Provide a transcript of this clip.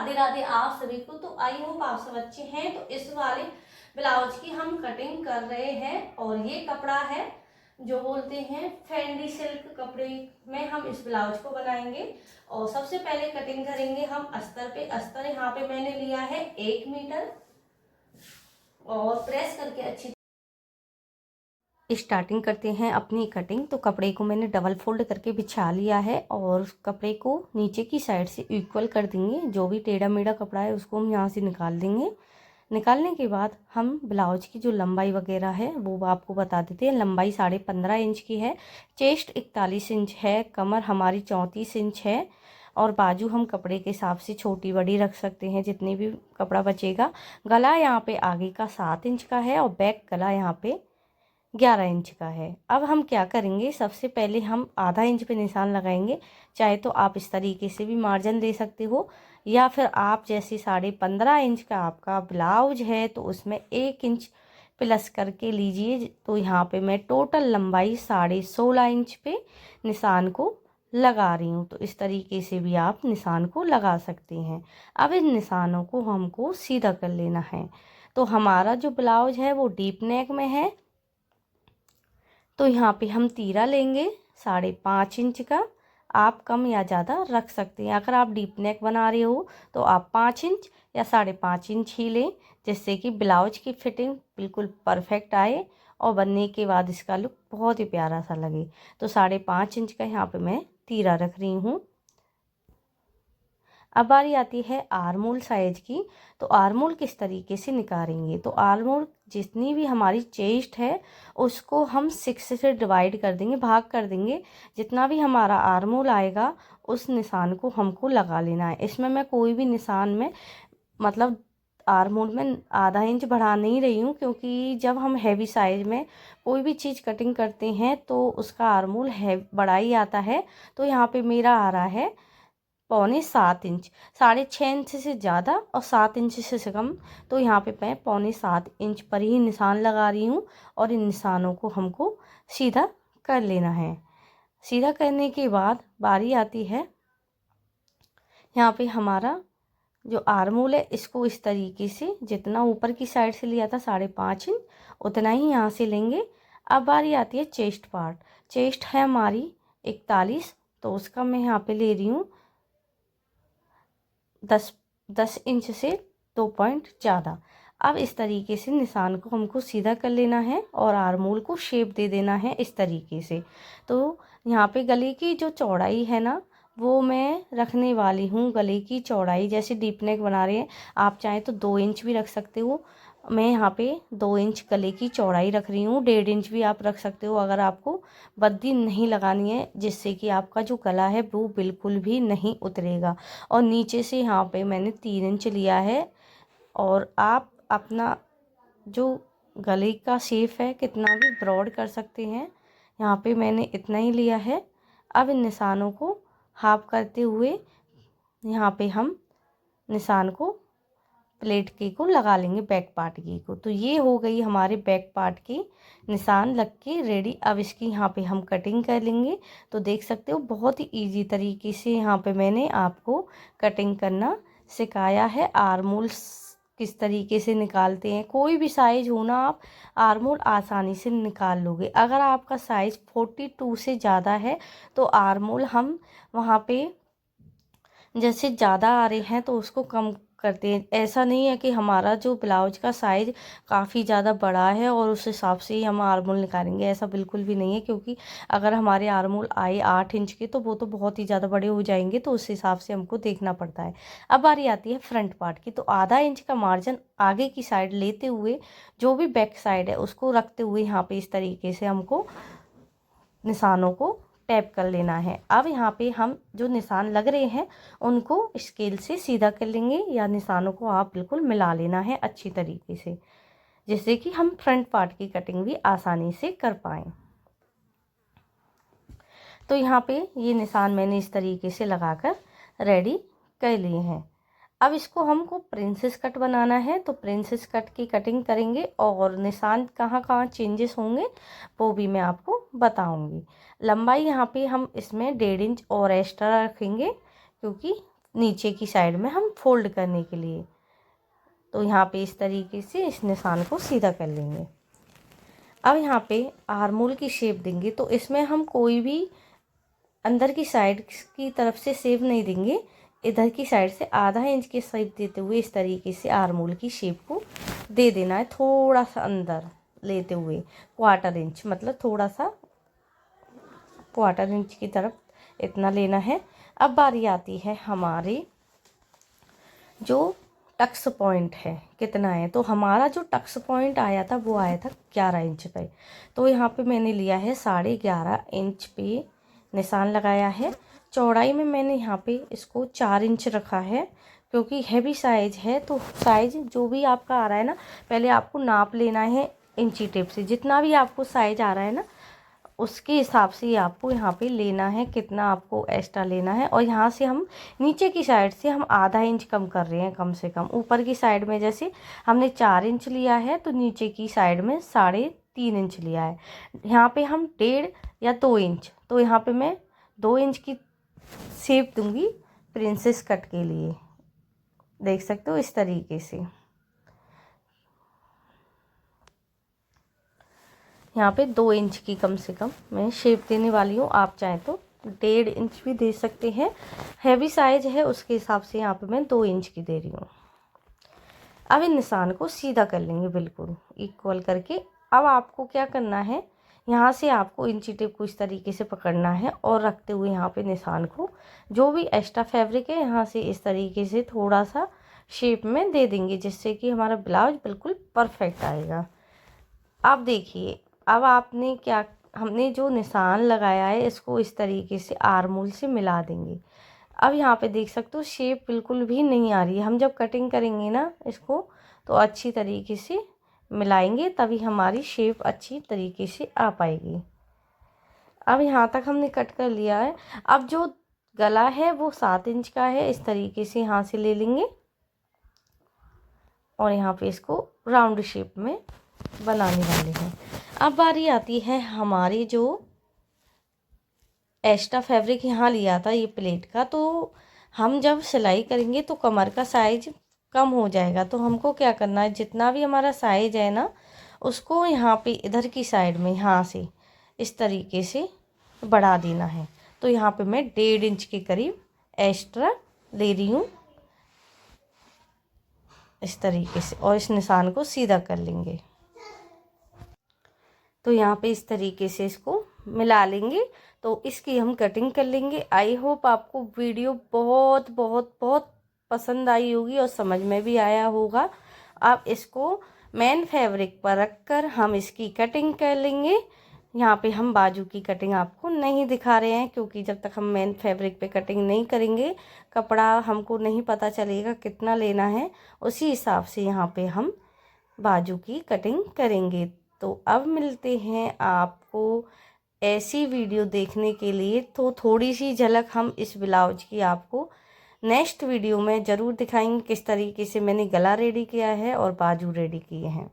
राधे राधे आप सभी को। तो आई होप आप सब अच्छे हैं। तो इस वाले ब्लाउज की हम कटिंग कर रहे हैं और ये कपड़ा है जो बोलते हैं फेंडी सिल्क कपड़े में हम इस ब्लाउज को बनाएंगे। और सबसे पहले कटिंग करेंगे हम अस्तर पे। अस्तर यहाँ पे मैंने लिया है 1 मीटर और प्रेस करके अच्छी स्टार्टिंग करते हैं अपनी कटिंग। तो कपड़े को मैंने डबल फोल्ड करके बिछा लिया है और कपड़े को नीचे की साइड से इक्वल कर देंगे। जो भी टेढ़ा मेढ़ा कपड़ा है उसको हम यहाँ से निकाल देंगे। निकालने के बाद हम ब्लाउज की जो लंबाई वगैरह है वो आपको बता देते हैं। लंबाई 15.5 इंच की है, चेस्ट 41 इंच है, कमर हमारी 34 इंच है और बाजू हम कपड़े के हिसाब से छोटी बड़ी रख सकते हैं जितनी भी कपड़ा बचेगा। गला यहाँ पे आगे का 7 इंच का है और बैक गला यहाँ पे 11 इंच का है। अब हम क्या करेंगे, सबसे पहले हम आधा इंच पे निशान लगाएंगे। चाहे तो आप इस तरीके से भी मार्जिन दे सकते हो या फिर आप जैसे 15.5 इंच का आपका ब्लाउज है तो उसमें 1 इंच प्लस करके लीजिए। तो यहाँ पे मैं टोटल लंबाई 16.5 इंच पे निशान को लगा रही हूँ। तो इस तरीके से भी आप निशान को लगा सकते हैं। अब इन निशानों को हमको सीधा कर लेना है। तो हमारा जो ब्लाउज है वो डीप नेक में है, तो यहाँ पे हम तीरा लेंगे 5.5 इंच का। आप कम या ज़्यादा रख सकते हैं। अगर आप डीप नेक बना रहे हो तो आप 5 इंच या 5.5 इंच ही लें, जिससे कि ब्लाउज की फिटिंग बिल्कुल परफेक्ट आए और बनने के बाद इसका लुक बहुत ही प्यारा सा लगे। तो 5.5 इंच का यहाँ पे मैं तीरा रख रही हूँ। अब बारी आती है आर्मोल साइज की। तो आर्मोल किस तरीके से निकालेंगे, तो आर्मोल जितनी भी हमारी चेस्ट है उसको हम 6 से डिवाइड कर देंगे, भाग कर देंगे। जितना भी हमारा आर्मोल आएगा उस निशान को हमको लगा लेना है। इसमें मैं कोई भी निशान में मतलब आर्मोल में आधा इंच बढ़ा नहीं रही हूँ, क्योंकि जब हम हैवी साइज में कोई भी चीज़ कटिंग करते हैं तो उसका आर्मोल है बड़ा ही आता है। तो यहाँ पे मेरा आ रहा है 6.25 इंच, 6.5 इंच से ज़्यादा और 7 इंच से कम। तो यहाँ पे मैं 6.25 इंच पर ही निशान लगा रही हूँ और इन निशानों को हमको सीधा कर लेना है। सीधा करने के बाद बारी आती है यहाँ पे हमारा जो आर्मोल है इसको इस तरीके से जितना ऊपर की साइड से लिया था 5.5 इंच उतना ही यहाँ से लेंगे। अब बारी आती है चेस्ट पार्ट। चेस्ट है हमारी 41, तो उसका मैं यहाँ पे ले रही हूँ 10 इंच से 2 पॉइंट ज़्यादा। अब इस तरीके से निशान को हमको सीधा कर लेना है और आर्मोल को शेप दे देना है इस तरीके से। तो यहाँ पे गले की जो चौड़ाई है ना वो मैं रखने वाली हूँ। गले की चौड़ाई जैसे डीप नेक बना रहे हैं आप चाहें तो 2 इंच भी रख सकते हो। मैं यहाँ पे 2 इंच गले की चौड़ाई रख रही हूँ। 1.5 इंच भी आप रख सकते हो अगर आपको बद्दी नहीं लगानी है, जिससे कि आपका जो गला है वो बिल्कुल भी नहीं उतरेगा। और नीचे से यहाँ पे मैंने 3 इंच लिया है और आप अपना जो गले का शेप है कितना भी ब्रॉड कर सकते हैं। यहाँ पे मैंने इतना ही लिया है। अब इन निशानों को हाफ करते हुए यहाँ पे हम निशान को प्लेट की को लगा लेंगे, बैक पार्ट की को। तो ये हो गई हमारे बैक पार्ट की निशान लग के रेडी। अब इसकी यहाँ पे हम कटिंग कर लेंगे। तो देख सकते हो बहुत ही इजी तरीके से यहाँ पे मैंने आपको कटिंग करना सिखाया है। आर्मोल किस तरीके से निकालते हैं, कोई भी साइज हो ना आप आर्मोल आसानी से निकाल लोगे। अगर आपका साइज 42 से ज़्यादा है तो आर्मोल हम वहाँ पे जैसे ज़्यादा आ रहे हैं तो उसको कम करते हैं। ऐसा नहीं है कि हमारा जो ब्लाउज का साइज़ काफ़ी ज़्यादा बड़ा है और उस हिसाब से ही हम आर्मोल निकालेंगे, ऐसा बिल्कुल भी नहीं है। क्योंकि अगर हमारे आर्मोल आए 8 इंच के तो वो तो बहुत ही ज़्यादा बड़े हो जाएंगे, तो उस हिसाब से हमको देखना पड़ता है। अब बारी आती है फ्रंट पार्ट की। तो आधा इंच का मार्जिन आगे की साइड लेते हुए जो भी बैक साइड है उसको रखते हुए यहाँ पे इस तरीके से हमको निशानों को टैप कर लेना है। अब यहाँ पे हम जो निशान लग रहे हैं उनको स्केल से सीधा कर लेंगे या निशानों को आप बिल्कुल मिला लेना है अच्छी तरीके से, जिससे कि हम फ्रंट पार्ट की कटिंग भी आसानी से कर पाएँ। तो यहाँ पे ये निशान मैंने इस तरीके से लगाकर रेडी कर लिए हैं। अब इसको हमको प्रिंसेस कट बनाना है। तो प्रिंसेस कट की कटिंग करेंगे और निशान कहाँ कहाँ चेंजेस होंगे वो भी मैं आपको बताऊंगी। लंबाई यहाँ पे हम इसमें 1.5 इंच और एक्स्ट्रा रखेंगे, क्योंकि नीचे की साइड में हम फोल्ड करने के लिए। तो यहाँ पे इस तरीके से इस निशान को सीधा कर लेंगे। अब यहाँ पे आर्मोल की शेप देंगे, तो इसमें हम कोई भी अंदर की साइड की तरफ से शेप नहीं देंगे, इधर की साइड से आधा इंच की शेप देते हुए इस तरीके से आर्मोल की शेप को दे देना है। थोड़ा सा अंदर लेते हुए क्वार्टर इंच, मतलब थोड़ा सा क्वार्टर इंच की तरफ इतना लेना है। अब बारी आती है हमारे जो टक्स पॉइंट है कितना है। तो हमारा जो टक्स पॉइंट आया था वो आया था 11 इंच पे। तो यहाँ पे मैंने लिया है 11.5 इंच पे निशान लगाया है। चौड़ाई में मैंने यहाँ पे इसको 4 इंच रखा है, क्योंकि हैवी साइज है। तो साइज जो भी आपका आ रहा है ना, पहले आपको नाप लेना है इंची टेप से। जितना भी आपको साइज आ रहा है ना, उसके हिसाब से ही आपको यहाँ पे लेना है, कितना आपको एक्स्ट्रा लेना है। और यहाँ से हम नीचे की साइड से हम आधा इंच कम कर रहे हैं, कम से कम। ऊपर की साइड में जैसे हमने 4 इंच लिया है, तो नीचे की साइड में 3.5 इंच लिया है। यहाँ पे हम 1.5 या 2 इंच, तो यहाँ पे मैं 2 इंच की शेप दूंगी प्रिंसेस कट के लिए। देख सकते हो इस तरीके से। यहाँ पे 2 इंच की कम से कम मैं शेप देने वाली हूँ। आप चाहें तो 1.5 इंच भी दे सकते हैं। हैवी साइज है उसके हिसाब से यहाँ पे मैं 2 इंच की दे रही हूँ। अब इन निशान को सीधा कर लेंगे बिल्कुल इक्वल करके। अब आपको क्या करना है, यहाँ से आपको इंची टेप को इस तरीके से पकड़ना है और रखते हुए यहाँ पे निशान को, जो भी एक्स्ट्रा फैब्रिक है यहाँ से इस तरीके से थोड़ा सा शेप में दे देंगे, जिससे कि हमारा ब्लाउज बिल्कुल परफेक्ट आएगा। अब देखिए, अब आपने क्या, हमने जो निशान लगाया है इसको इस तरीके से आर्मोल से मिला देंगे। अब यहाँ पे देख सकते हो शेप बिल्कुल भी नहीं आ रही है। हम जब कटिंग करेंगे ना इसको, तो अच्छी तरीके से मिलाएंगे, तभी हमारी शेप अच्छी तरीके से आ पाएगी। अब यहाँ तक हमने कट कर लिया है। अब जो गला है वो 7 इंच का है, इस तरीके से यहाँ से ले लेंगे और यहाँ पे इसको राउंड शेप में बनाने वाले हैं। अब बारी आती है हमारी जो एक्स्ट्रा फैब्रिक यहाँ लिया था ये प्लेट का, तो हम जब सिलाई करेंगे तो कमर का साइज कम हो जाएगा। तो हमको क्या करना है, जितना भी हमारा साइज है ना, उसको यहाँ पे इधर की साइड में यहाँ से इस तरीके से बढ़ा देना है। तो यहाँ पे मैं 1.5 इंच के करीब एक्स्ट्रा ले रही हूँ इस तरीके से, और इस निशान को सीधा कर लेंगे। तो यहाँ पे इस तरीके से इसको मिला लेंगे, तो इसकी हम कटिंग कर लेंगे। आई होप आपको वीडियो बहुत बहुत बहुत पसंद आई होगी और समझ में भी आया होगा। अब इसको मेन फैब्रिक पर रखकर हम इसकी कटिंग कर लेंगे। यहाँ पे हम बाजू की कटिंग आपको नहीं दिखा रहे हैं, क्योंकि जब तक हम मेन फैब्रिक पे कटिंग नहीं करेंगे, कपड़ा हमको नहीं पता चलेगा कितना लेना है। उसी हिसाब से यहाँ पे हम बाजू की कटिंग करेंगे। तो अब मिलते हैं आपको ऐसी वीडियो देखने के लिए। तो थोड़ी सी झलक हम इस ब्लाउज की आपको नेक्स्ट वीडियो में ज़रूर दिखाएंगे, किस तरीके से मैंने गला रेडी किया है और बाजू रेडी किए हैं।